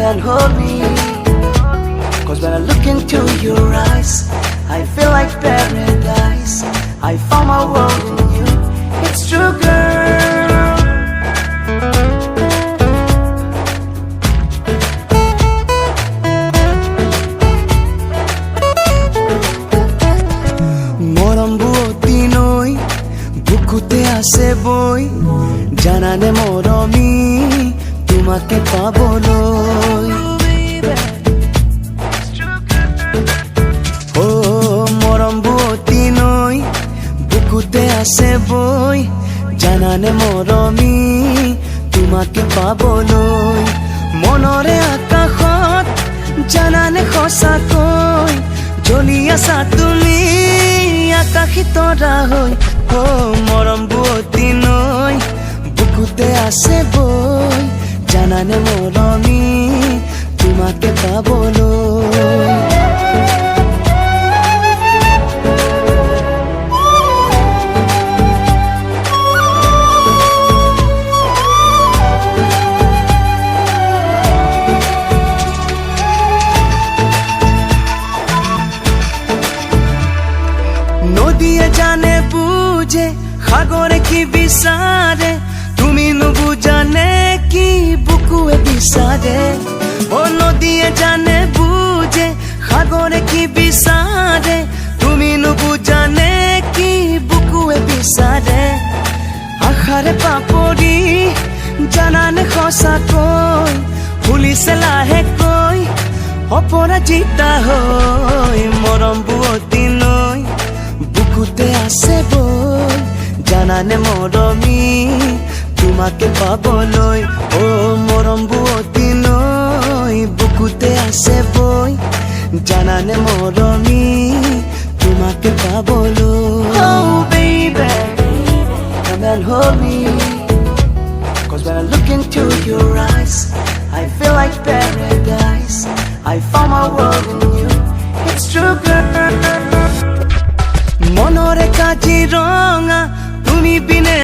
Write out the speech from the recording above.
and hold me. 'Cause when I look into your eyes, I feel like paradise. I found my world in you. It's true, girl. Moram buoti noi, bukute ase boy. Janane moromi, tumake paboloi. বুকুতে আছে বই জানানে মৰমি তোমাকে পাবলৈ মনৰে আকাশত জানানে সঁচাকৈ জ্বলি আছা তুমি আকাশী তৰা হৈ মৰম বুৱতী নৈ বুকুতে আছে বই জানানে মৰমি তোমাকে পাবলৈ নদীয়ে জানে বুঝে সাগরে কি বিচারে তুমি নুবুজানে কি বুকুয়ে বিচারে ও নদীয়ে জানে বুঝে সাগরে কি বিচারে তুমি নুবুজানে কি বুকুয়ে বিচারে আশাৰে পাপৰি জানানে সঁচাকৈ ফুলিছে লাহেকৈ অপৰাজিতা হৈ মৰম বুৱতী নৈ বুকুতে আছে বই জানানে মৰমি তোমাকে পাবলৈ ও মৰম বুৱতী নৈ বুকুতে আছে বই জানানে মৰমি তোমাকে পাবলৈ Oh baby, come and hold me. 'Cause when I look into your eyes, I feel like paradise. I found my world in you. It's true, girl. মনৰে Kaziranga তুমি বিনে